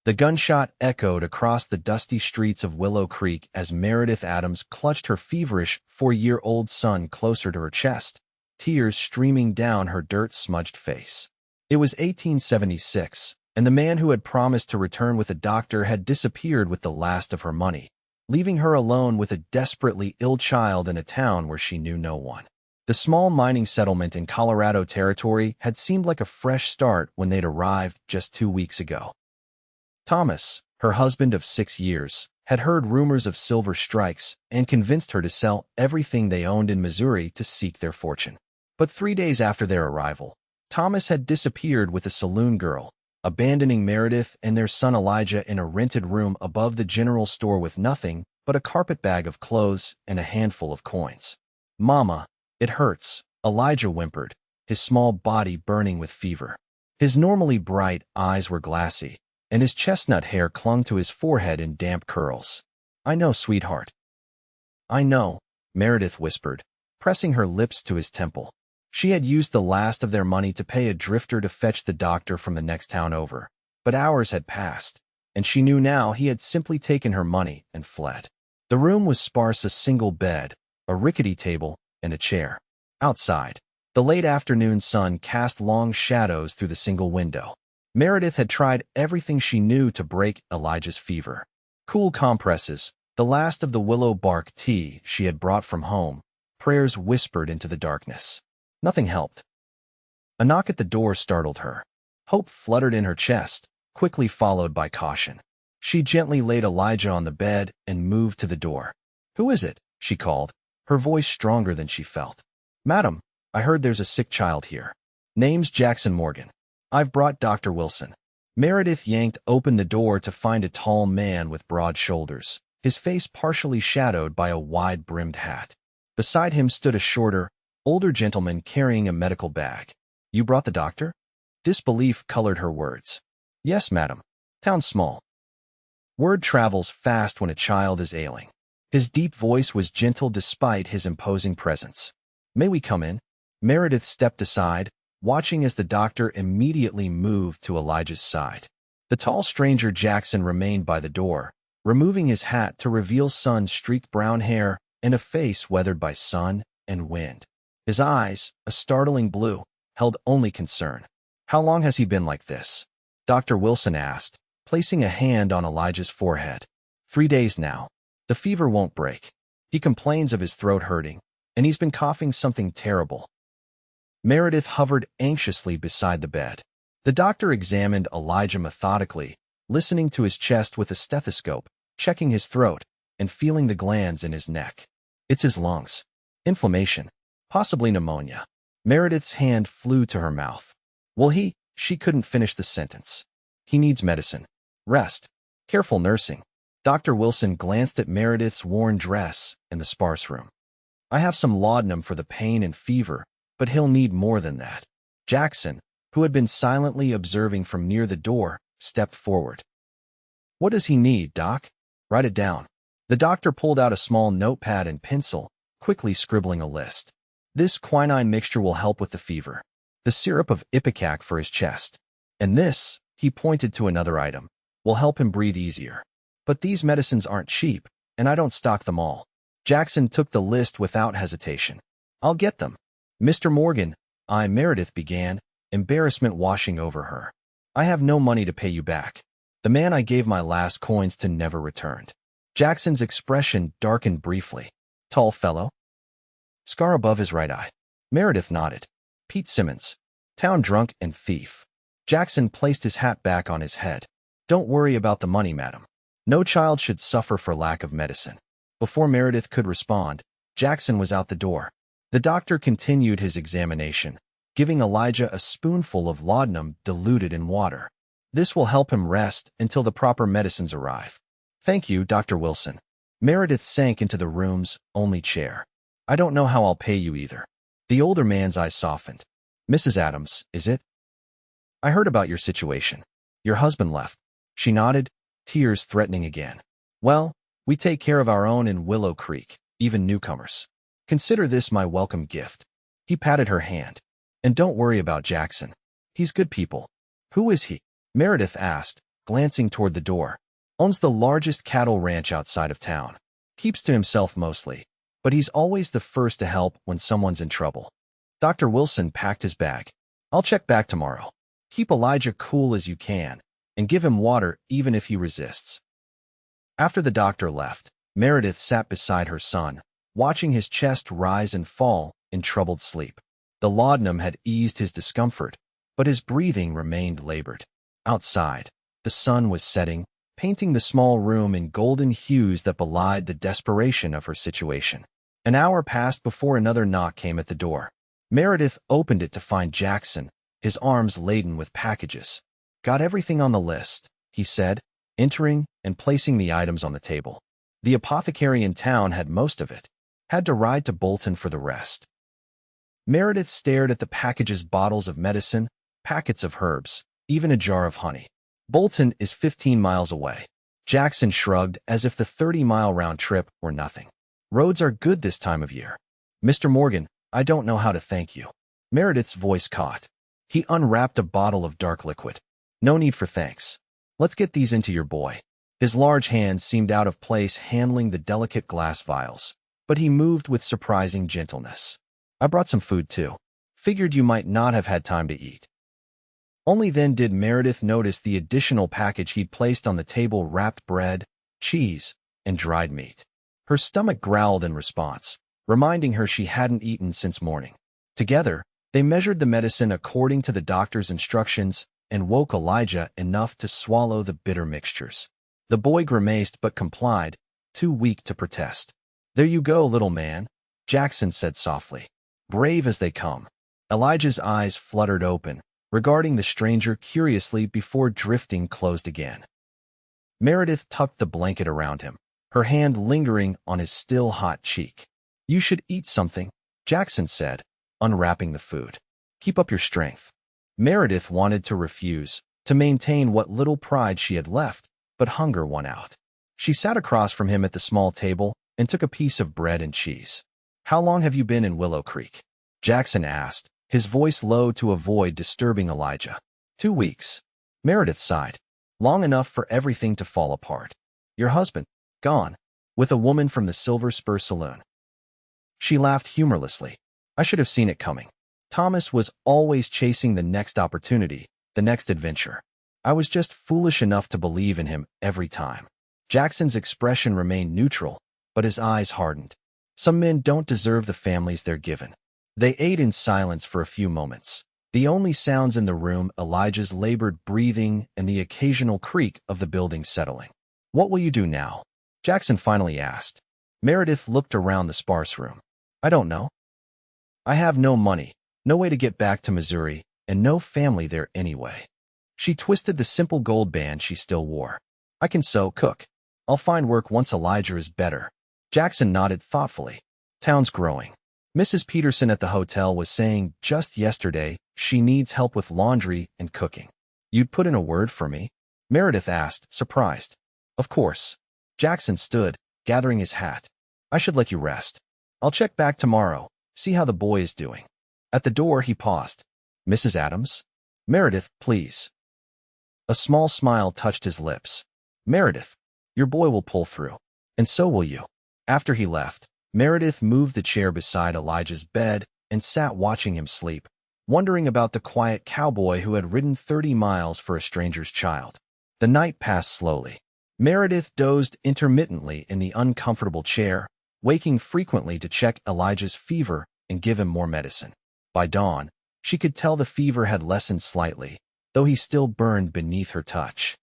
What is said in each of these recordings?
The gunshot echoed across the dusty streets of Willow Creek as Meredith Adams clutched her feverish 4-year-old son closer to her chest, tears streaming down her dirt-smudged face. It was 1876, and the man who had promised to return with a doctor had disappeared with the last of her money, leaving her alone with a desperately ill child in a town where she knew no one. The small mining settlement in Colorado Territory had seemed like a fresh start when they'd arrived just 2 weeks ago. Thomas, her husband of 6 years, had heard rumors of silver strikes and convinced her to sell everything they owned in Missouri to seek their fortune. But 3 days after their arrival, Thomas had disappeared with a saloon girl, abandoning Meredith and their son Elijah in a rented room above the general store with nothing but a carpetbag of clothes and a handful of coins. "Mama, it hurts," Elijah whimpered, his small body burning with fever. His normally bright eyes were glassy, and his chestnut hair clung to his forehead in damp curls. "I know, sweetheart." "I know," Meredith whispered, pressing her lips to his temple. She had used the last of their money to pay a drifter to fetch the doctor from the next town over, but hours had passed, and she knew now he had simply taken her money and fled. The room was sparse: a single bed, a rickety table, and a chair. Outside, the late afternoon sun cast long shadows through the single window. Meredith had tried everything she knew to break Elijah's fever. Cool compresses, the last of the willow bark tea she had brought from home, prayers whispered into the darkness. Nothing helped. A knock at the door startled her. Hope fluttered in her chest, quickly followed by caution. She gently laid Elijah on the bed and moved to the door. "Who is it?" she called, her voice stronger than she felt. "Madam, I heard there's a sick child here. Name's Jackson Morgan. I've brought Dr. Wilson." Meredith yanked open the door to find a tall man with broad shoulders, his face partially shadowed by a wide-brimmed hat. Beside him stood a shorter, older gentleman carrying a medical bag. "You brought the doctor?" Disbelief colored her words. "Yes, madam. Town's small. Word travels fast when a child is ailing." His deep voice was gentle despite his imposing presence. "May we come in?" Meredith stepped aside, watching as the doctor immediately moved to Elijah's side. The tall stranger Jackson remained by the door, removing his hat to reveal sun-streaked brown hair and a face weathered by sun and wind. His eyes, a startling blue, held only concern. "How long has he been like this?" Dr. Wilson asked, placing a hand on Elijah's forehead. 3 days now. The fever won't break. He complains of his throat hurting, and he's been coughing something terrible." Meredith hovered anxiously beside the bed. The doctor examined Elijah methodically, listening to his chest with a stethoscope, checking his throat, and feeling the glands in his neck. "It's his lungs. Inflammation. Possibly pneumonia." Meredith's hand flew to her mouth. "Well, she couldn't finish the sentence. "He needs medicine. Rest. Careful nursing." Dr. Wilson glanced at Meredith's worn dress and the sparse room. "I have some laudanum for the pain and fever, but he'll need more than that." Jackson, who had been silently observing from near the door, stepped forward. "What does he need, Doc?" "Write it down." The doctor pulled out a small notepad and pencil, quickly scribbling a list. "This quinine mixture will help with the fever. The syrup of ipecac for his chest. And this," he pointed to another item, "will help him breathe easier. But these medicines aren't cheap, and I don't stock them all." Jackson took the list without hesitation. "I'll get them." "Mr. Morgan," Meredith began, embarrassment washing over her. "I have no money to pay you back. The man I gave my last coins to never returned." Jackson's expression darkened briefly. "Tall fellow? Scar above his right eye." Meredith nodded. "Pete Simmons. Town drunk and thief." Jackson placed his hat back on his head. "Don't worry about the money, madam. No child should suffer for lack of medicine." Before Meredith could respond, Jackson was out the door. The doctor continued his examination, giving Elijah a spoonful of laudanum diluted in water. "This will help him rest until the proper medicines arrive." "Thank you, Dr. Wilson." Meredith sank into the room's only chair. "I don't know how I'll pay you either." The older man's eyes softened. "Mrs. Adams, is it? I heard about your situation. Your husband left." She nodded, tears threatening again. "Well, we take care of our own in Willow Creek, even newcomers. Consider this my welcome gift." He patted her hand. "And don't worry about Jackson. He's good people." "Who is he?" Meredith asked, glancing toward the door. Owns the largest cattle ranch outside of town. Keeps to himself mostly, but he's always the first to help when someone's in trouble. Dr. Wilson packed his bag. I'll check back tomorrow. Keep Elijah cool as you can, and give him water even if he resists. After the doctor left, Meredith sat beside her son, watching his chest rise and fall in troubled sleep. The laudanum had eased his discomfort, but his breathing remained labored. Outside, the sun was setting, painting the small room in golden hues that belied the desperation of her situation. An hour passed before another knock came at the door. Meredith opened it to find Jackson, his arms laden with packages. Got everything on the list, he said, entering and placing the items on the table. The apothecary in town had most of it. Had to ride to Bolton for the rest. Meredith stared at the packages, bottles of medicine, packets of herbs, even a jar of honey. Bolton is 15 miles away. Jackson shrugged as if the 30-mile round trip were nothing. Roads are good this time of year. Mr. Morgan, I don't know how to thank you. Meredith's voice caught. He unwrapped a bottle of dark liquid. No need for thanks. Let's get these into your boy. His large hands seemed out of place handling the delicate glass vials, but he moved with surprising gentleness. I brought some food too. Figured you might not have had time to eat. Only then did Meredith notice the additional package he'd placed on the table: wrapped bread, cheese, and dried meat. Her stomach growled in response, reminding her she hadn't eaten since morning. Together, they measured the medicine according to the doctor's instructions and woke Elijah enough to swallow the bitter mixtures. The boy grimaced but complied, too weak to protest. There you go, little man, Jackson said softly. Brave as they come. Elijah's eyes fluttered open, regarding the stranger curiously before drifting closed again. Meredith tucked the blanket around him, her hand lingering on his still hot cheek. You should eat something, Jackson said, unwrapping the food. Keep up your strength. Meredith wanted to refuse, to maintain what little pride she had left, but hunger won out. She sat across from him at the small table and took a piece of bread and cheese. How long have you been in Willow Creek? Jackson asked, his voice low to avoid disturbing Elijah. 2 weeks. Meredith sighed. Long enough for everything to fall apart. Your husband, gone, with a woman from the Silver Spur Saloon. She laughed humorlessly. I should have seen it coming. Thomas was always chasing the next opportunity, the next adventure. I was just foolish enough to believe in him every time. Jackson's expression remained neutral, but his eyes hardened. Some men don't deserve the families they're given. They ate in silence for a few moments. The only sounds in the room, Elijah's labored breathing and the occasional creak of the building settling. What will you do now? Jackson finally asked. Meredith looked around the sparse room. I don't know. I have no money, no way to get back to Missouri, and no family there anyway. She twisted the simple gold band she still wore. I can sew, cook. I'll find work once Elijah is better. Jackson nodded thoughtfully. Town's growing. Mrs. Peterson at the hotel was saying just yesterday she needs help with laundry and cooking. You'd put in a word for me? Meredith asked, surprised. Of course. Jackson stood, gathering his hat. I should let you rest. I'll check back tomorrow, see how the boy is doing. At the door he paused. Mrs. Adams? Meredith, please. A small smile touched his lips. Meredith, your boy will pull through. And so will you. After he left, Meredith moved the chair beside Elijah's bed and sat watching him sleep, wondering about the quiet cowboy who had ridden 30 miles for a stranger's child. The night passed slowly. Meredith dozed intermittently in the uncomfortable chair, waking frequently to check Elijah's fever and give him more medicine. By dawn, she could tell the fever had lessened slightly, though he still burned beneath her touch.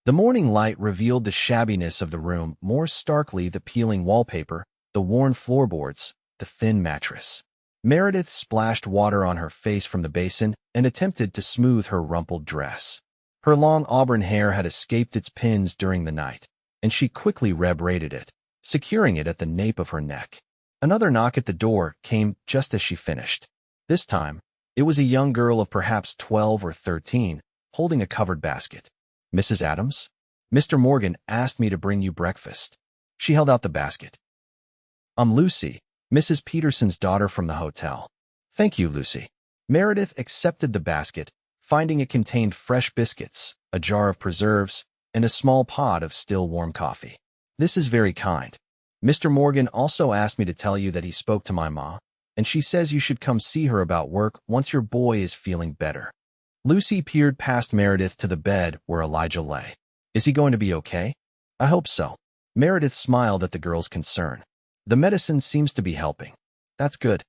The morning light revealed the shabbiness of the room more starkly: the peeling wallpaper, the worn floorboards, the thin mattress. Meredith splashed water on her face from the basin and attempted to smooth her rumpled dress. Her long auburn hair had escaped its pins during the night, and she quickly braided it, securing it at the nape of her neck. Another knock at the door came just as she finished. This time, it was a young girl of perhaps 12 or 13, holding a covered basket. Mrs. Adams? Mr. Morgan asked me to bring you breakfast. She held out the basket. I'm Lucy, Mrs. Peterson's daughter from the hotel. Thank you, Lucy. Meredith accepted the basket, finding it contained fresh biscuits, a jar of preserves, and a small pot of still warm coffee. This is very kind. Mr. Morgan also asked me to tell you that he spoke to my ma, and she says you should come see her about work once your boy is feeling better. Lucy peered past Meredith to the bed where Elijah lay. Is he going to be okay? I hope so. Meredith smiled at the girl's concern. The medicine seems to be helping. That's good.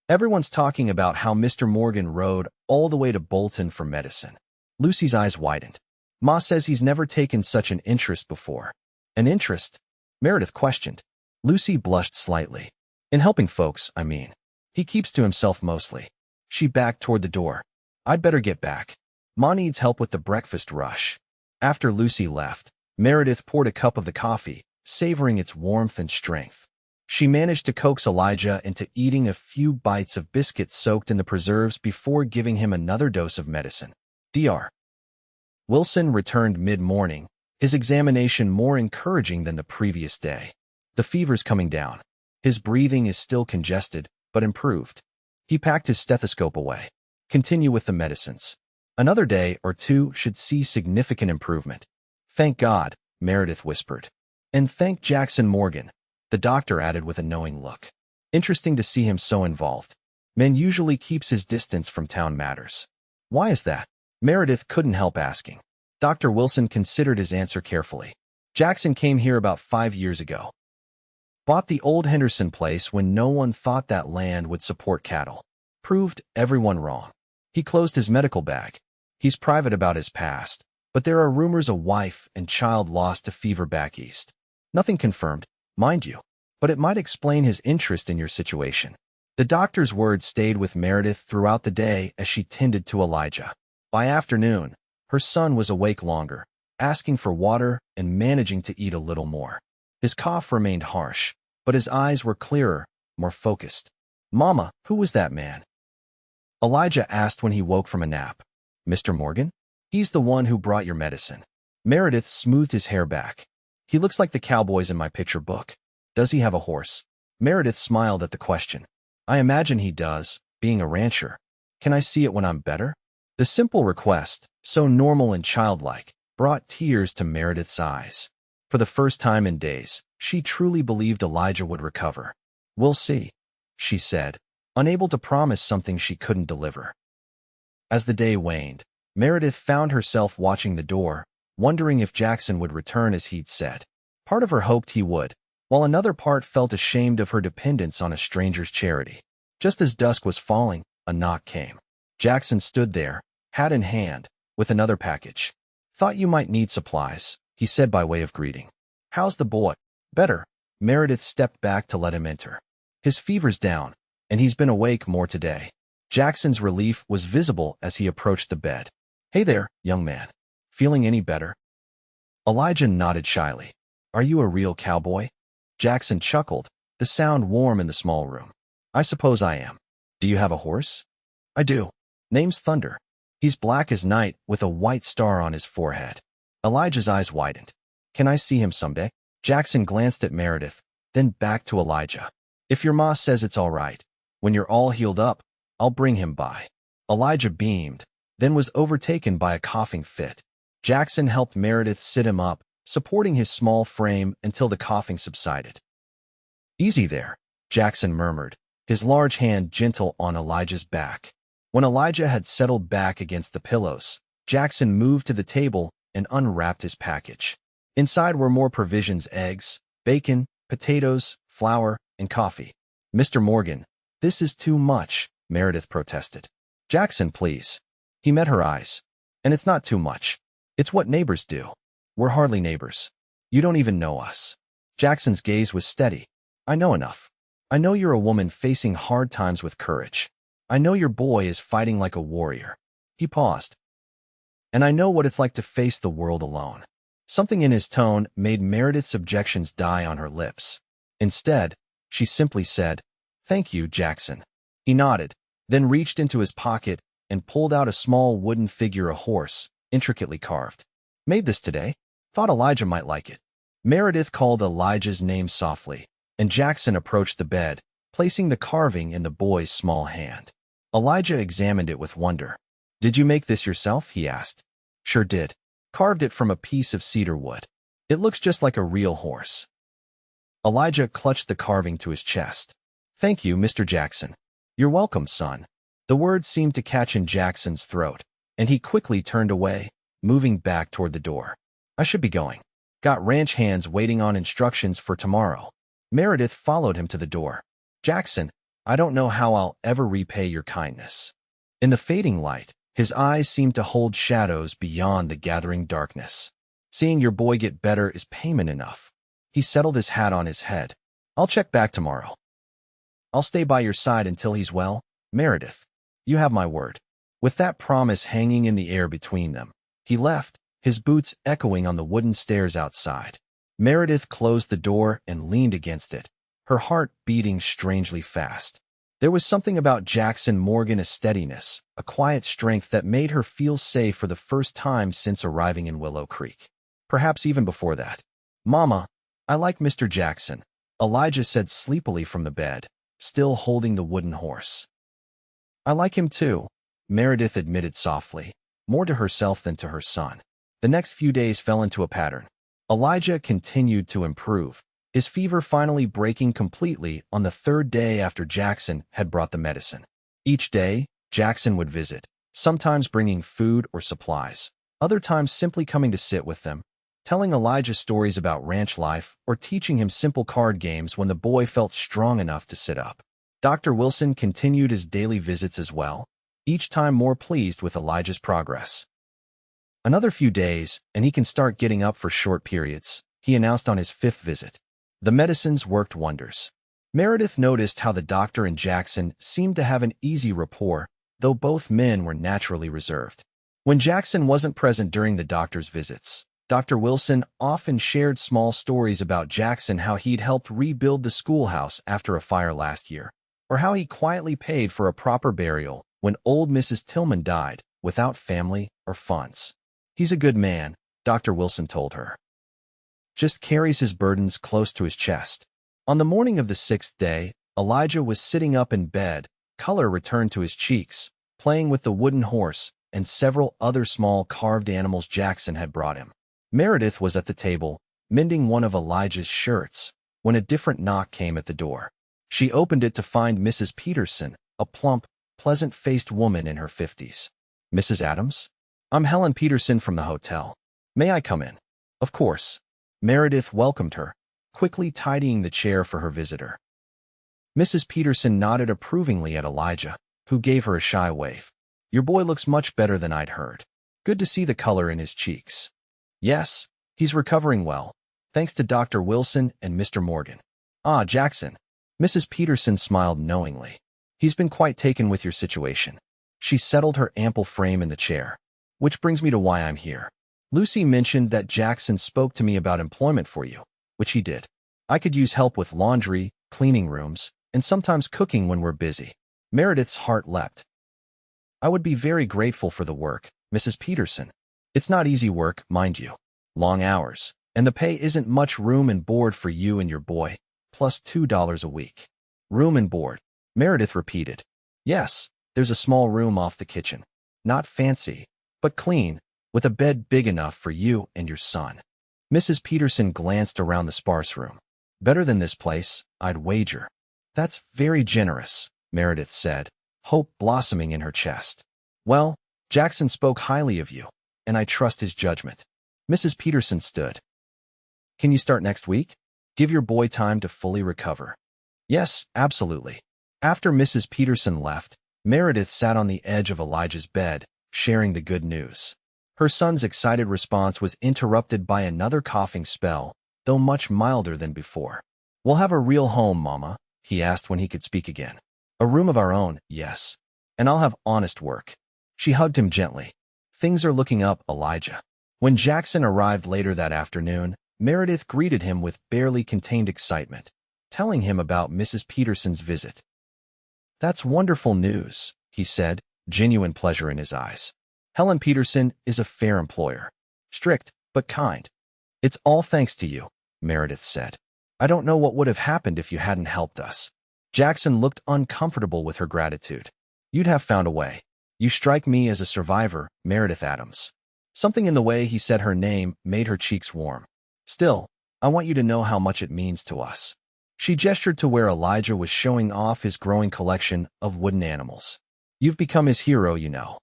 Everyone's talking about how Mr. Morgan rode all the way to Bolton for medicine. Lucy's eyes widened. Ma says he's never taken such an interest before. An interest? Meredith questioned. Lucy blushed slightly. In helping folks, I mean. He keeps to himself mostly. She backed toward the door. I'd better get back. Ma needs help with the breakfast rush. After Lucy left, Meredith poured a cup of the coffee, savoring its warmth and strength. She managed to coax Elijah into eating a few bites of biscuits soaked in the preserves before giving him another dose of medicine. Dr. Wilson returned mid-morning, his examination more encouraging than the previous day. The fever's coming down. His breathing is still congested, but improved. He packed his stethoscope away. Continue with the medicines. Another day or two should see significant improvement. Thank God, Meredith whispered. And thank Jackson Morgan, the doctor added with a knowing look. Interesting to see him so involved. Men usually keeps his distance from town matters. Why is that? Meredith couldn't help asking. Dr. Wilson considered his answer carefully. Jackson came here about 5 years ago. Bought the old Henderson place when no one thought that land would support cattle. Proved everyone wrong. He closed his medical bag. He's private about his past, but there are rumors a wife and child lost to fever back east. Nothing confirmed, mind you, but it might explain his interest in your situation. The doctor's words stayed with Meredith throughout the day as she tended to Elijah. By afternoon, her son was awake longer, asking for water and managing to eat a little more. His cough remained harsh, but his eyes were clearer, more focused. Mama, who was that man? Elijah asked when he woke from a nap. Mr. Morgan? He's the one who brought your medicine. Meredith smoothed his hair back. He looks like the cowboys in my picture book. Does he have a horse? Meredith smiled at the question. I imagine he does, being a rancher. Can I see it when I'm better? The simple request, so normal and childlike, brought tears to Meredith's eyes. For the first time in days, she truly believed Elijah would recover. We'll see, she said, unable to promise something she couldn't deliver. As the day waned, Meredith found herself watching the door, wondering if Jackson would return as he'd said. Part of her hoped he would, while another part felt ashamed of her dependence on a stranger's charity. Just as dusk was falling, a knock came. Jackson stood there, hat in hand, with another package. Thought you might need supplies, he said by way of greeting. How's the boy? Better. Meredith stepped back to let him enter. His fever's down, and he's been awake more today. Jackson's relief was visible as he approached the bed. Hey there, young man. Feeling any better? Elijah nodded shyly. Are you a real cowboy? Jackson chuckled, the sound warm in the small room. I suppose I am. Do you have a horse? I do. Name's Thunder. He's black as night with a white star on his forehead. Elijah's eyes widened. Can I see him someday? Jackson glanced at Meredith, then back to Elijah. If your ma says it's all right, when you're all healed up, I'll bring him by. Elijah beamed, then was overtaken by a coughing fit. Jackson helped Meredith sit him up, supporting his small frame until the coughing subsided. Easy there, Jackson murmured, his large hand gentle on Elijah's back. When Elijah had settled back against the pillows, Jackson moved to the table and unwrapped his package. Inside were more provisions: eggs, bacon, potatoes, flour, and coffee. Mr. Morgan, this is too much, Meredith protested. Jackson, please. He met her eyes. And it's not too much. It's what neighbors do. We're hardly neighbors. You don't even know us. Jackson's gaze was steady. I know enough. I know you're a woman facing hard times with courage. I know your boy is fighting like a warrior. He paused. And I know what it's like to face the world alone. Something in his tone made Meredith's objections die on her lips. Instead, she simply said, Thank you, Jackson. He nodded, then reached into his pocket and pulled out a small wooden figure, a horse, intricately carved. Made this today. Thought Elijah might like it. Meredith called Elijah's name softly, and Jackson approached the bed, placing the carving in the boy's small hand. Elijah examined it with wonder. Did you make this yourself? He asked. Sure did. Carved it from a piece of cedar wood. It looks just like a real horse. Elijah clutched the carving to his chest. Thank you, Mr. Jackson. You're welcome, son. The words seemed to catch in Jackson's throat, and he quickly turned away, moving back toward the door. I should be going. Got ranch hands waiting on instructions for tomorrow. Meredith followed him to the door. Jackson, I don't know how I'll ever repay your kindness. In the fading light, his eyes seemed to hold shadows beyond the gathering darkness. Seeing your boy get better is payment enough. He settled his hat on his head. I'll check back tomorrow. I'll stay by your side until he's well, Meredith. You have my word. With that promise hanging in the air between them, he left, his boots echoing on the wooden stairs outside. Meredith closed the door and leaned against it, her heart beating strangely fast. There was something about Jackson Morgan's steadiness, a quiet strength that made her feel safe for the first time since arriving in Willow Creek. Perhaps even before that. Mama, I like Mr. Jackson, Elijah said sleepily from the bed, still holding the wooden horse. I like him too, Meredith admitted softly, more to herself than to her son. The next few days fell into a pattern. Elijah continued to improve, his fever finally breaking completely on the third day after Jackson had brought the medicine. Each day, Jackson would visit, sometimes bringing food or supplies, other times simply coming to sit with them, telling Elijah stories about ranch life or teaching him simple card games when the boy felt strong enough to sit up. Dr. Wilson continued his daily visits as well, each time more pleased with Elijah's progress. Another few days, and he can start getting up for short periods, he announced on his fifth visit. The medicines worked wonders. Meredith noticed how the doctor and Jackson seemed to have an easy rapport, though both men were naturally reserved. When Jackson wasn't present during the doctor's visits, Dr. Wilson often shared small stories about Jackson, how he'd helped rebuild the schoolhouse after a fire last year, or how he quietly paid for a proper burial when old Mrs. Tillman died, without family or funds. He's a good man, Dr. Wilson told her. Just carries his burdens close to his chest. On the morning of the sixth day, Elijah was sitting up in bed, color returned to his cheeks, playing with the wooden horse and several other small carved animals Jackson had brought him. Meredith was at the table, mending one of Elijah's shirts, when a different knock came at the door. She opened it to find Mrs. Peterson, a plump, pleasant-faced woman in her 50s. Mrs. Adams? I'm Helen Peterson from the hotel. May I come in? Of course. Meredith welcomed her, quickly tidying the chair for her visitor. Mrs. Peterson nodded approvingly at Elijah, who gave her a shy wave. Your boy looks much better than I'd heard. Good to see the color in his cheeks. Yes, he's recovering well, thanks to Dr. Wilson and Mr. Morgan. Ah, Jackson. Mrs. Peterson smiled knowingly. He's been quite taken with your situation. She settled her ample frame in the chair. Which brings me to why I'm here. Lucy mentioned that Jackson spoke to me about employment for you, which he did. I could use help with laundry, cleaning rooms, and sometimes cooking when we're busy. Meredith's heart leapt. I would be very grateful for the work, Mrs. Peterson. It's not easy work, mind you. Long hours, and the pay isn't much. Room and board for you and your boy, plus $2 a week. Room and board, Meredith repeated. Yes, there's a small room off the kitchen. Not fancy, but clean, with a bed big enough for you and your son. Mrs. Peterson glanced around the sparse room. Better than this place, I'd wager. That's very generous, Meredith said, hope blossoming in her chest. Well, Jackson spoke highly of you, and I trust his judgment. Mrs. Peterson stood. Can you start next week? Give your boy time to fully recover. Yes, absolutely. After Mrs. Peterson left, Meredith sat on the edge of Elijah's bed, sharing the good news. Her son's excited response was interrupted by another coughing spell, though much milder than before. We'll have a real home, Mama, he asked when he could speak again. A room of our own, yes. And I'll have honest work. She hugged him gently. Things are looking up, Elijah. When Jackson arrived later that afternoon, Meredith greeted him with barely contained excitement, telling him about Mrs. Peterson's visit. That's wonderful news, he said, genuine pleasure in his eyes. Helen Peterson is a fair employer. Strict, but kind. It's all thanks to you, Meredith said. I don't know what would have happened if you hadn't helped us. Jackson looked uncomfortable with her gratitude. You'd have found a way. You strike me as a survivor, Meredith Adams. Something in the way he said her name made her cheeks warm. Still, I want you to know how much it means to us. She gestured to where Elijah was showing off his growing collection of wooden animals. You've become his hero, you know.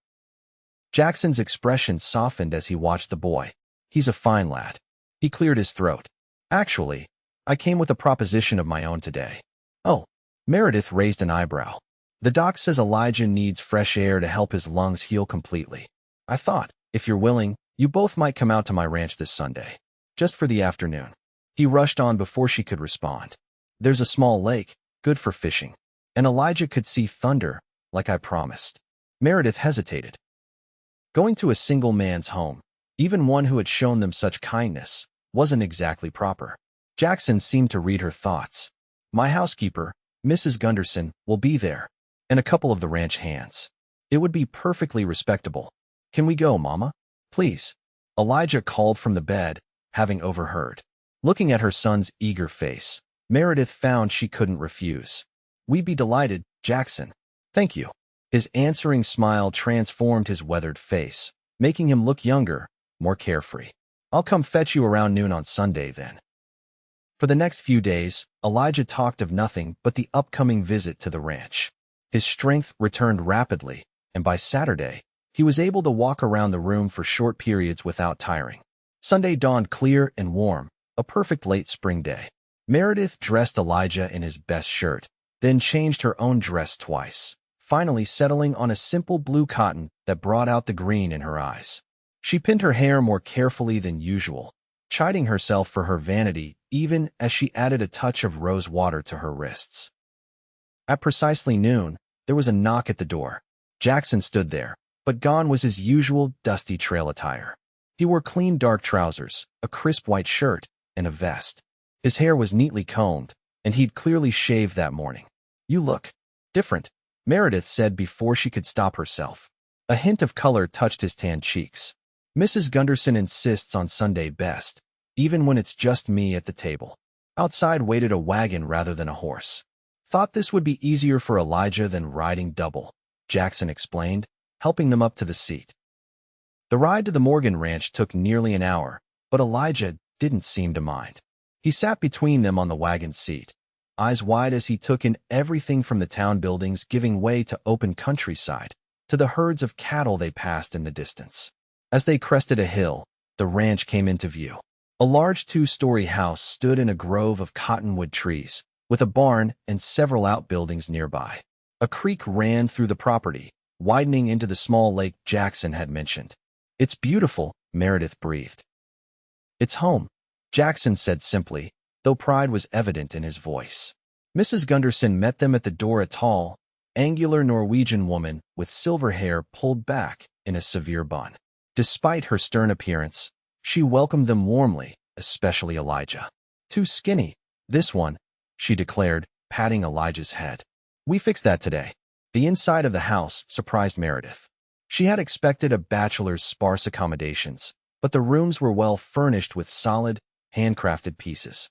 Jackson's expression softened as he watched the boy. He's a fine lad. He cleared his throat. Actually, I came with a proposition of my own today. Oh, Meredith raised an eyebrow. The doc says Elijah needs fresh air to help his lungs heal completely. I thought, if you're willing, you both might come out to my ranch this Sunday. Just for the afternoon. He rushed on before she could respond. There's a small lake, good for fishing. And Elijah could see thunder, like I promised. Meredith hesitated. Going to a single man's home, even one who had shown them such kindness, wasn't exactly proper. Jackson seemed to read her thoughts. My housekeeper, Mrs. Gunderson, will be there, and a couple of the ranch hands. It would be perfectly respectable. Can we go, Mama? Please. Elijah called from the bed, having overheard. Looking at her son's eager face, Meredith found she couldn't refuse. We'd be delighted, Jackson. Thank you. His answering smile transformed his weathered face, making him look younger, more carefree. I'll come fetch you around noon on Sunday, then. For the next few days, Elijah talked of nothing but the upcoming visit to the ranch. His strength returned rapidly, and by Saturday, he was able to walk around the room for short periods without tiring. Sunday dawned clear and warm, a perfect late spring day. Meredith dressed Elijah in his best shirt, then changed her own dress twice, finally settling on a simple blue cotton that brought out the green in her eyes. She pinned her hair more carefully than usual, chiding herself for her vanity even as she added a touch of rose water to her wrists. At precisely noon, there was a knock at the door. Jackson stood there, but gone was his usual dusty trail attire. He wore clean dark trousers, a crisp white shirt, and a vest. His hair was neatly combed, and he'd clearly shaved that morning. You look different, Meredith said before she could stop herself. A hint of color touched his tanned cheeks. Mrs. Gunderson insists on Sunday best, even when it's just me at the table. Outside waited a wagon rather than a horse. Thought this would be easier for Elijah than riding double, Jackson explained, helping them up to the seat. The ride to the Morgan Ranch took nearly an hour, but Elijah didn't seem to mind. He sat between them on the wagon seat, eyes wide as he took in everything from the town buildings giving way to open countryside, to the herds of cattle they passed in the distance. As they crested a hill, the ranch came into view. A large two-story house stood in a grove of cottonwood trees, with a barn and several outbuildings nearby. A creek ran through the property, widening into the small lake Jackson had mentioned. It's beautiful, Meredith breathed. It's home, Jackson said simply, though pride was evident in his voice. Mrs. Gunderson met them at the door, a tall, angular Norwegian woman with silver hair pulled back in a severe bun. Despite her stern appearance, she welcomed them warmly, especially Elijah. Too skinny, this one, she declared, patting Elijah's head. We fixed that today. The inside of the house surprised Meredith. She had expected a bachelor's sparse accommodations, but the rooms were well furnished with solid, handcrafted pieces.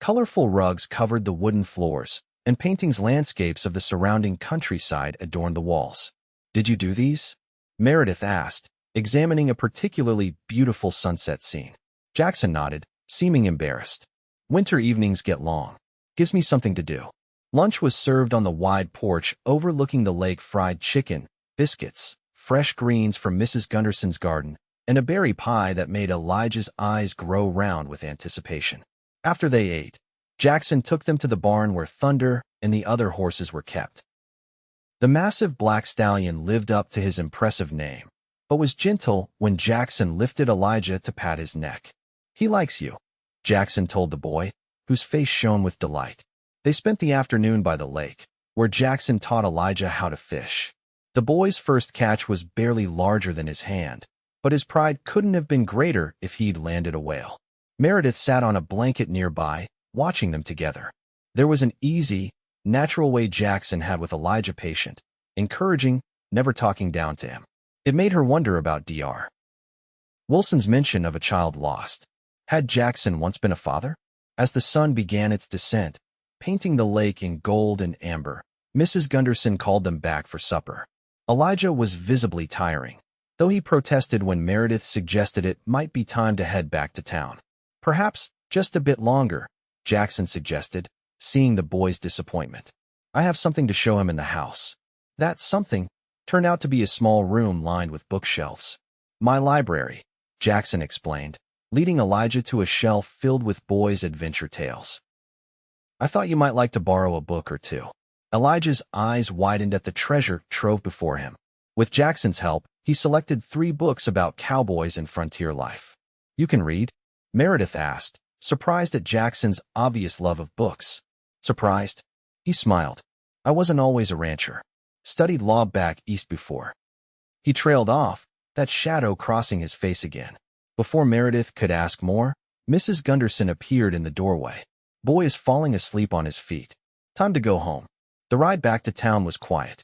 Colorful rugs covered the wooden floors, and paintings landscapes of the surrounding countryside adorned the walls. Did you do these? Meredith asked, examining a particularly beautiful sunset scene. Jackson nodded, seeming embarrassed. Winter evenings get long. Gives me something to do. Lunch was served on the wide porch overlooking the lake. Fried chicken, biscuits, fresh greens from Mrs. Gunderson's garden, and a berry pie that made Elijah's eyes grow round with anticipation. After they ate, Jackson took them to the barn where Thunder and the other horses were kept. The massive black stallion lived up to his impressive name, but was gentle when Jackson lifted Elijah to pat his neck. He likes you, Jackson told the boy, whose face shone with delight. They spent the afternoon by the lake, where Jackson taught Elijah how to fish. The boy's first catch was barely larger than his hand, but his pride couldn't have been greater if he'd landed a whale. Meredith sat on a blanket nearby, watching them together. There was an easy, natural way Jackson had with Elijah, patient, encouraging, never talking down to him. It made her wonder about Dr. Wilson's mention of a child lost. Had Jackson once been a father? As the sun began its descent, painting the lake in gold and amber, Mrs. Gunderson called them back for supper. Elijah was visibly tiring. though he protested when Meredith suggested it might be time to head back to town. Perhaps just a bit longer, Jackson suggested, seeing the boy's disappointment. I have something to show him in the house. That something turned out to be a small room lined with bookshelves. My library, Jackson explained, leading Elijah to a shelf filled with boys' adventure tales. I thought you might like to borrow a book or two. Elijah's eyes widened at the treasure trove before him. With Jackson's help, he selected 3 books about cowboys and frontier life. You can read? Meredith asked, surprised at Jackson's obvious love of books. Surprised? He smiled. I wasn't always a rancher. Studied law back east before. He trailed off, that shadow crossing his face again. Before Meredith could ask more, Mrs. Gunderson appeared in the doorway. Boy is falling asleep on his feet. Time to go home. The ride back to town was quiet.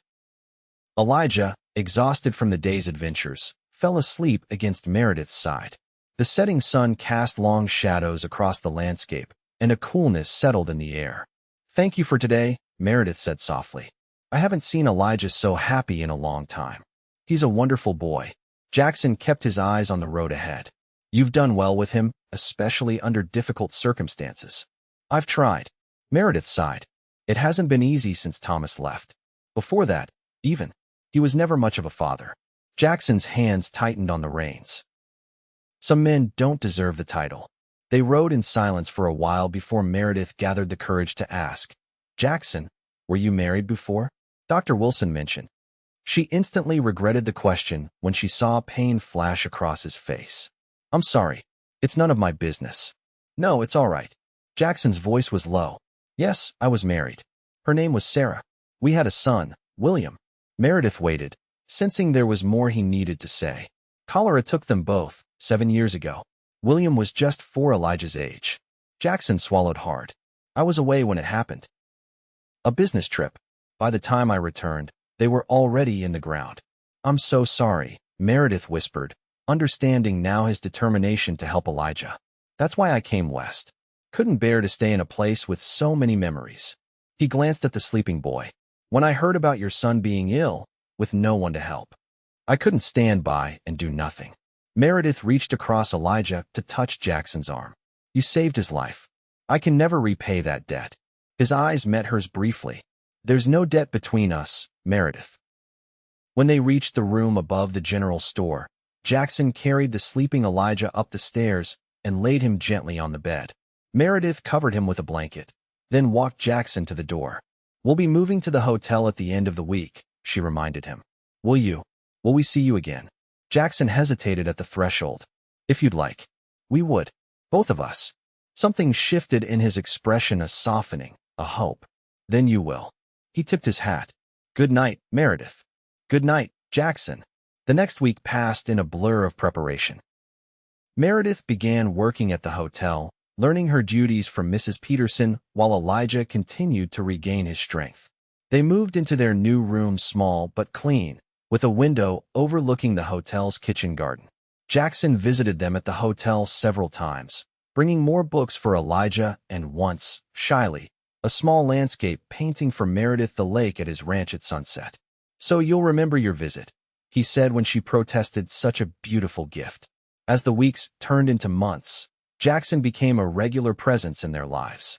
Elijah, exhausted from the day's adventures, fell asleep against Meredith's side. The setting sun cast long shadows across the landscape, and a coolness settled in the air. Thank you for today, Meredith said softly. I haven't seen Elijah so happy in a long time. He's a wonderful boy. Jackson kept his eyes on the road ahead. You've done well with him, especially under difficult circumstances. I've tried. Meredith sighed. It hasn't been easy since Thomas left. Before that, even, he was never much of a father. Jackson's hands tightened on the reins. Some men don't deserve the title. They rode in silence for a while before Meredith gathered the courage to ask, Jackson, were you married before? Dr. Wilson mentioned. She instantly regretted the question when she saw pain flash across his face. I'm sorry. It's none of my business. No, it's all right. Jackson's voice was low. Yes, I was married. Her name was Sarah. We had a son, William. Meredith waited, sensing there was more he needed to say. Cholera took them both, 7 years ago. William was just 4 Elijah's age. Jackson swallowed hard. I was away when it happened. A business trip. By the time I returned, they were already in the ground. I'm so sorry, Meredith whispered, understanding now his determination to help Elijah. That's why I came west. Couldn't bear to stay in a place with so many memories. He glanced at the sleeping boy. When I heard about your son being ill, with no one to help, I couldn't stand by and do nothing. Meredith reached across Elijah to touch Jackson's arm. You saved his life. I can never repay that debt. His eyes met hers briefly. There's no debt between us, Meredith. When they reached the room above the general store, Jackson carried the sleeping Elijah up the stairs and laid him gently on the bed. Meredith covered him with a blanket, then walked Jackson to the door. We'll be moving to the hotel at the end of the week, she reminded him. Will you? Will we see you again? Jackson hesitated at the threshold. If you'd like. We would. Both of us. Something shifted in his expression, a softening, a hope. Then you will. He tipped his hat. Good night, Meredith. Good night, Jackson. The next week passed in a blur of preparation. Meredith began working at the hotel, learning her duties from Mrs. Peterson while Elijah continued to regain his strength. They moved into their new room, small but clean, with a window overlooking the hotel's kitchen garden. Jackson visited them at the hotel several times, bringing more books for Elijah and once, shyly, a small landscape painting for Meredith, the lake at his ranch at sunset. So you'll remember your visit, he said when she protested such a beautiful gift. As the weeks turned into months, Jackson became a regular presence in their lives.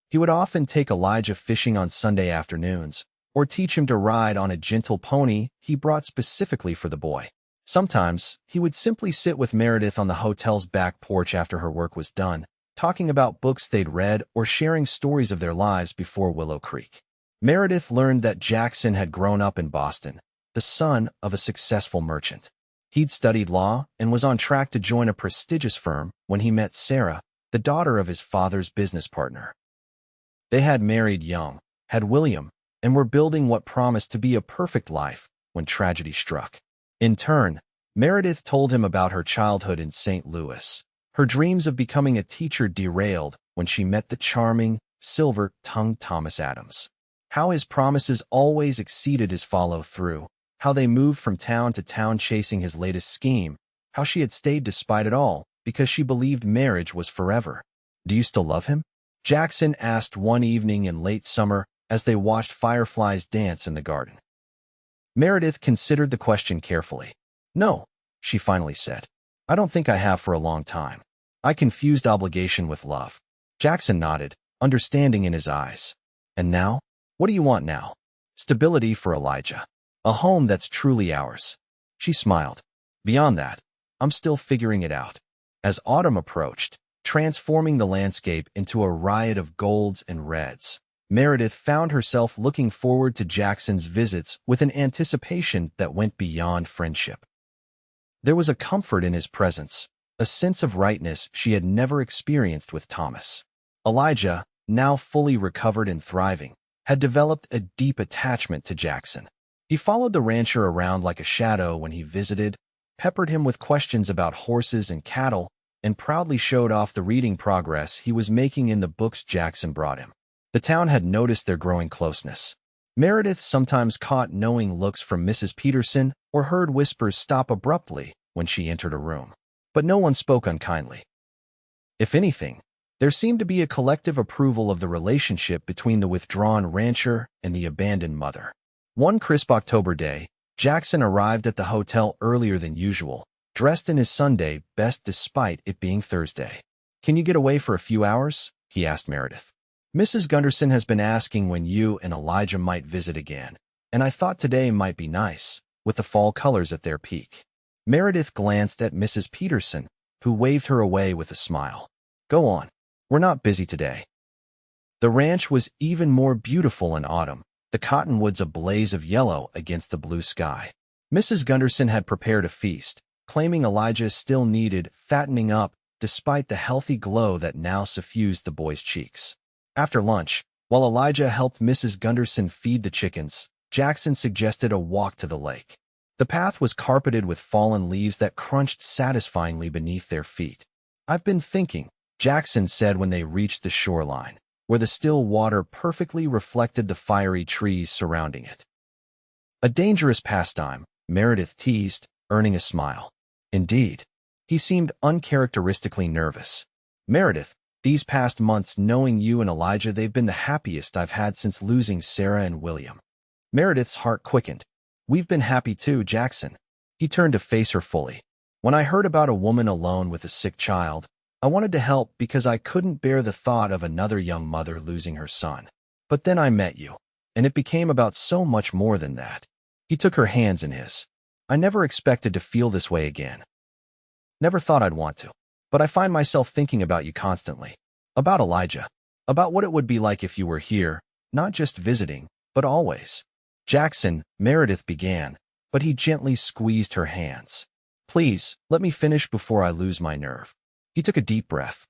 He would often take Elijah fishing on Sunday afternoons, or teach him to ride on a gentle pony he brought specifically for the boy. Sometimes, he would simply sit with Meredith on the hotel's back porch after her work was done, talking about books they'd read or sharing stories of their lives before Willow Creek. Meredith learned that Jackson had grown up in Boston, the son of a successful merchant. He'd studied law and was on track to join a prestigious firm when he met Sarah, the daughter of his father's business partner. They had married young, had William, and were building what promised to be a perfect life when tragedy struck. In turn, Meredith told him about her childhood in St. Louis. Her dreams of becoming a teacher derailed when she met the charming, silver-tongued Thomas Adams. How his promises always exceeded his follow-through, how they moved from town to town chasing his latest scheme, how she had stayed despite it all because she believed marriage was forever. Do you still love him? Jackson asked one evening in late summer as they watched fireflies dance in the garden. Meredith considered the question carefully. No, she finally said. I don't think I have for a long time. I confused obligation with love. Jackson nodded, understanding in his eyes. And now? What do you want now? Stability for Elijah. A home that's truly ours. She smiled. Beyond that, I'm still figuring it out. As autumn approached, transforming the landscape into a riot of golds and reds, Meredith found herself looking forward to Jackson's visits with an anticipation that went beyond friendship. There was a comfort in his presence, a sense of rightness she had never experienced with Thomas. Elijah, now fully recovered and thriving, had developed a deep attachment to Jackson. He followed the rancher around like a shadow when he visited, peppered him with questions about horses and cattle, and proudly showed off the reading progress he was making in the books Jackson brought him. The town had noticed their growing closeness. Meredith sometimes caught knowing looks from Mrs. Peterson or heard whispers stop abruptly when she entered a room. But no one spoke unkindly. If anything, there seemed to be a collective approval of the relationship between the withdrawn rancher and the abandoned mother. One crisp October day, Jackson arrived at the hotel earlier than usual, dressed in his Sunday best despite it being Thursday. "Can you get away for a few hours?" he asked Meredith. "Mrs. Gunderson has been asking when you and Elijah might visit again, and I thought today might be nice, with the fall colors at their peak." Meredith glanced at Mrs. Peterson, who waved her away with a smile. "Go on. We're not busy today." The ranch was even more beautiful in autumn, the cottonwoods a blaze of yellow against the blue sky. Mrs. Gunderson had prepared a feast, claiming Elijah still needed fattening up despite the healthy glow that now suffused the boy's cheeks. After lunch, while Elijah helped Mrs. Gunderson feed the chickens, Jackson suggested a walk to the lake. The path was carpeted with fallen leaves that crunched satisfyingly beneath their feet. "I've been thinking," Jackson said when they reached the shoreline, where the still water perfectly reflected the fiery trees surrounding it. "A dangerous pastime," Meredith teased, earning a smile. "Indeed." He seemed uncharacteristically nervous. "Meredith, these past months knowing you and Elijah, they've been the happiest I've had since losing Sarah and William." Meredith's heart quickened. "We've been happy too, Jackson." He turned to face her fully. "When I heard about a woman alone with a sick child, I wanted to help because I couldn't bear the thought of another young mother losing her son. But then I met you, and it became about so much more than that." He took her hands in his. "I never expected to feel this way again. Never thought I'd want to. But I find myself thinking about you constantly. About Elijah. About what it would be like if you were here, not just visiting, but always." "Jackson," Meredith began, but he gently squeezed her hands. "Please, let me finish before I lose my nerve." He took a deep breath.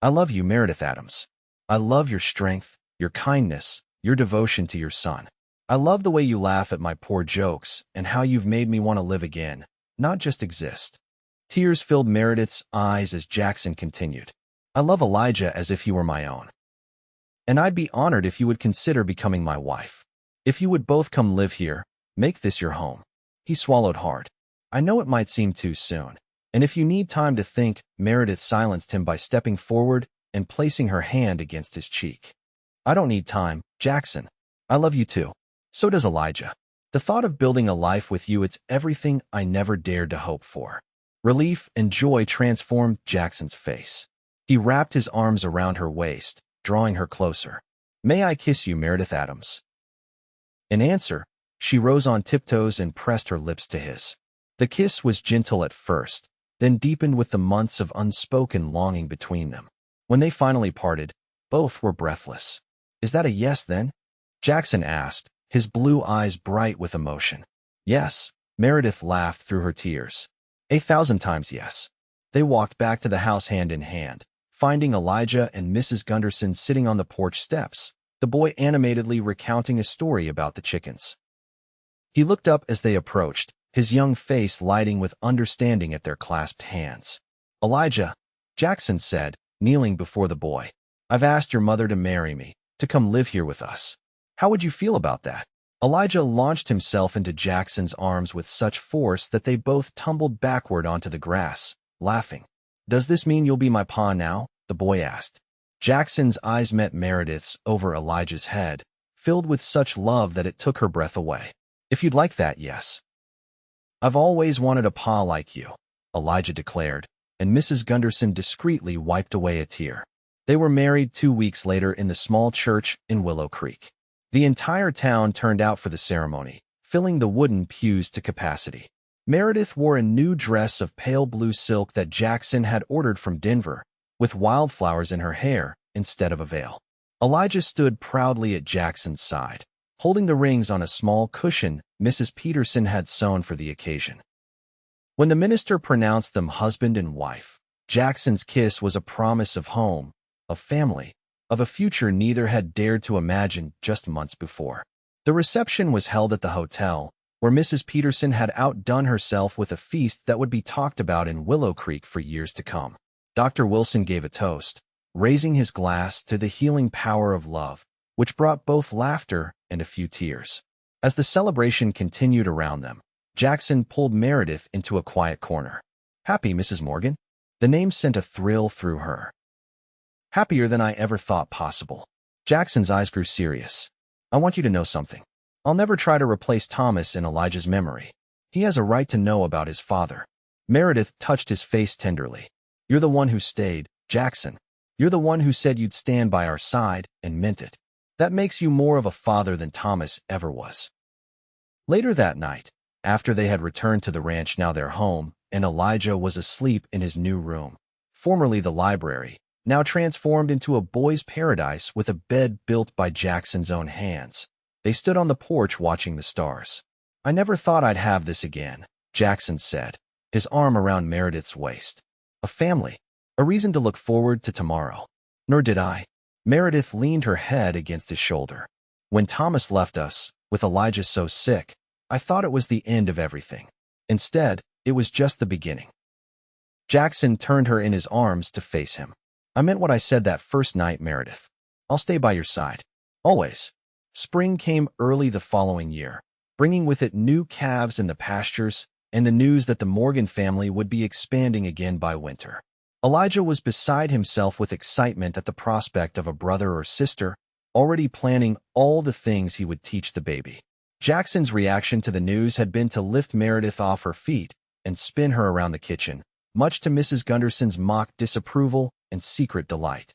"I love you, Meredith Adams. I love your strength, your kindness, your devotion to your son. I love the way you laugh at my poor jokes and how you've made me want to live again, not just exist." Tears filled Meredith's eyes as Jackson continued. "I love Elijah as if he were my own. And I'd be honored if you would consider becoming my wife. If you would both come live here, make this your home." He swallowed hard. "I know it might seem too soon. And if you need time to think," Meredith silenced him by stepping forward and placing her hand against his cheek. "I don't need time, Jackson. I love you too. So does Elijah. The thought of building a life with you, it's everything I never dared to hope for." Relief and joy transformed Jackson's face. He wrapped his arms around her waist, drawing her closer. "May I kiss you, Meredith Adams?" In answer, she rose on tiptoes and pressed her lips to his. The kiss was gentle at first, then deepened with the months of unspoken longing between them. When they finally parted, both were breathless. "Is that a yes, then?" Jackson asked, his blue eyes bright with emotion. "Yes," Meredith laughed through her tears. "1,000 times yes." They walked back to the house hand in hand, finding Elijah and Mrs. Gunderson sitting on the porch steps, the boy animatedly recounting a story about the chickens. He looked up as they approached, his young face lighting with understanding at their clasped hands. "Elijah," Jackson said, kneeling before the boy, "I've asked your mother to marry me, to come live here with us. How would you feel about that?" Elijah launched himself into Jackson's arms with such force that they both tumbled backward onto the grass, laughing. "Does this mean you'll be my pa now?" the boy asked. Jackson's eyes met Meredith's over Elijah's head, filled with such love that it took her breath away. "If you'd like that, yes." "I've always wanted a pa like you," Elijah declared, and Mrs. Gunderson discreetly wiped away a tear. They were married 2 weeks later in the small church in Willow Creek. The entire town turned out for the ceremony, filling the wooden pews to capacity. Meredith wore a new dress of pale blue silk that Jackson had ordered from Denver, with wildflowers in her hair instead of a veil. Elijah stood proudly at Jackson's side, holding the rings on a small cushion Mrs. Peterson had sewn for the occasion. When the minister pronounced them husband and wife, Jackson's kiss was a promise of home, of family, of a future neither had dared to imagine just months before. The reception was held at the hotel, where Mrs. Peterson had outdone herself with a feast that would be talked about in Willow Creek for years to come. Dr. Wilson gave a toast, raising his glass to the healing power of love, which brought both laughter and a few tears. As the celebration continued around them, Jackson pulled Meredith into a quiet corner. "Happy, Mrs. Morgan?" The name sent a thrill through her. "Happier than I ever thought possible." Jackson's eyes grew serious. "I want you to know something. I'll never try to replace Thomas in Elijah's memory. He has a right to know about his father." Meredith touched his face tenderly. "You're the one who stayed, Jackson. You're the one who said you'd stand by our side and meant it. That makes you more of a father than Thomas ever was." Later that night, after they had returned to the ranch, now their home, and Elijah was asleep in his new room, formerly the library, now transformed into a boy's paradise with a bed built by Jackson's own hands, they stood on the porch watching the stars. "I never thought I'd have this again," Jackson said, his arm around Meredith's waist. "A family, a reason to look forward to tomorrow." "Nor did I." Meredith leaned her head against his shoulder. "When Thomas left us, with Elijah so sick, I thought it was the end of everything. Instead, it was just the beginning." Jackson turned her in his arms to face him. "I meant what I said that first night, Meredith. I'll stay by your side. Always." Spring came early the following year, bringing with it new calves in the pastures and the news that the Morgan family would be expanding again by winter. Elijah was beside himself with excitement at the prospect of a brother or sister, already planning all the things he would teach the baby. Jackson's reaction to the news had been to lift Meredith off her feet and spin her around the kitchen, much to Mrs. Gunderson's mock disapproval and secret delight.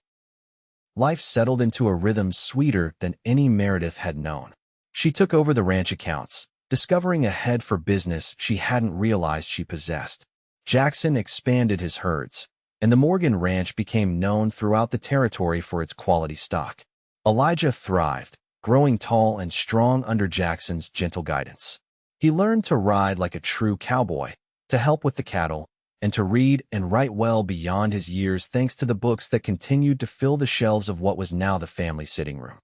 Life settled into a rhythm sweeter than any Meredith had known. She took over the ranch accounts, discovering a head for business she hadn't realized she possessed. Jackson expanded his herds, and the Morgan Ranch became known throughout the territory for its quality stock. Elijah thrived, growing tall and strong under Jackson's gentle guidance. He learned to ride like a true cowboy, to help with the cattle, and to read and write well beyond his years thanks to the books that continued to fill the shelves of what was now the family sitting room.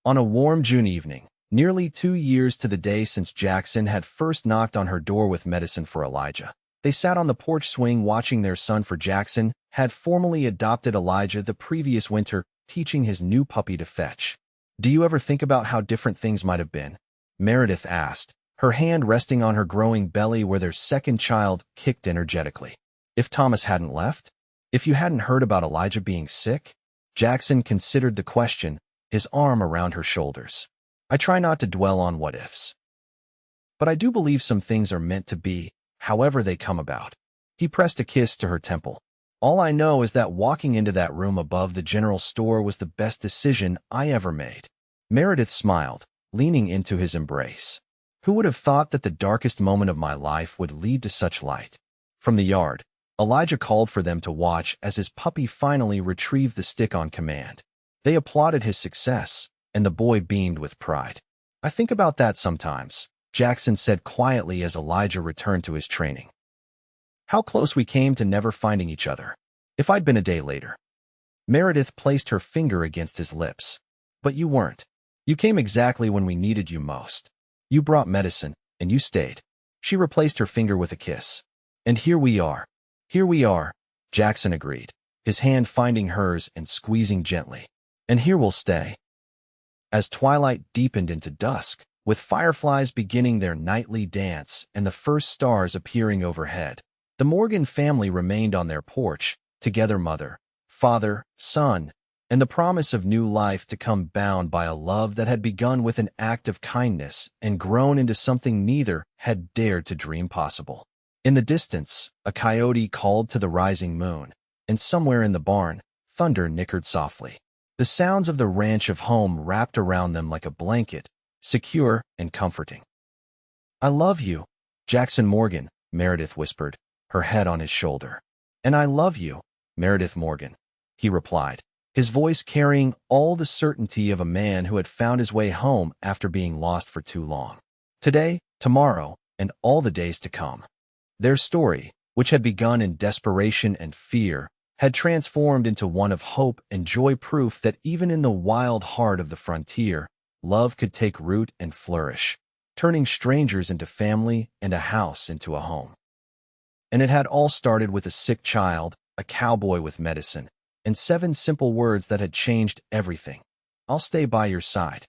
On a warm June evening, nearly 2 years to the day since Jackson had first knocked on her door with medicine for Elijah, they sat on the porch swing watching their son, for Jackson had formally adopted Elijah the previous winter, teaching his new puppy to fetch. "Do you ever think about how different things might have been?" Meredith asked, her hand resting on her growing belly where their second child kicked energetically. "If Thomas hadn't left? If you hadn't heard about Elijah being sick?" Jackson considered the question, his arm around her shoulders. "I try not to dwell on what-ifs. But I do believe some things are meant to be, however they come about." He pressed a kiss to her temple. "All I know is that walking into that room above the general store was the best decision I ever made." Meredith smiled, leaning into his embrace. "Who would have thought that the darkest moment of my life would lead to such light?" From the yard, Elijah called for them to watch as his puppy finally retrieved the stick on command. They applauded his success, and the boy beamed with pride. "I think about that sometimes," Jackson said quietly as Elijah returned to his training. "How close we came to never finding each other. If I'd been a day later." Meredith placed her finger against his lips. "But you weren't. You came exactly when we needed you most. You brought medicine, and you stayed." She replaced her finger with a kiss. "And here we are." "Here we are," Jackson agreed, his hand finding hers and squeezing gently. "And here we'll stay." As twilight deepened into dusk, with fireflies beginning their nightly dance and the first stars appearing overhead, the Morgan family remained on their porch, together, mother, father, son, and the promise of new life to come bound by a love that had begun with an act of kindness and grown into something neither had dared to dream possible. In the distance, a coyote called to the rising moon, and somewhere in the barn, thunder nickered softly. The sounds of the ranch of home wrapped around them like a blanket, secure and comforting. "I love you, Jackson Morgan," Meredith whispered, her head on his shoulder. "And I love you, Meredith Morgan," he replied, his voice carrying all the certainty of a man who had found his way home after being lost for too long. Today, tomorrow, and all the days to come. Their story, which had begun in desperation and fear, had transformed into one of hope and joy, proof that even in the wild heart of the frontier, love could take root and flourish, turning strangers into family and a house into a home. And it had all started with a sick child, a cowboy with medicine, and 7 simple words that had changed everything. "I'll stay by your side."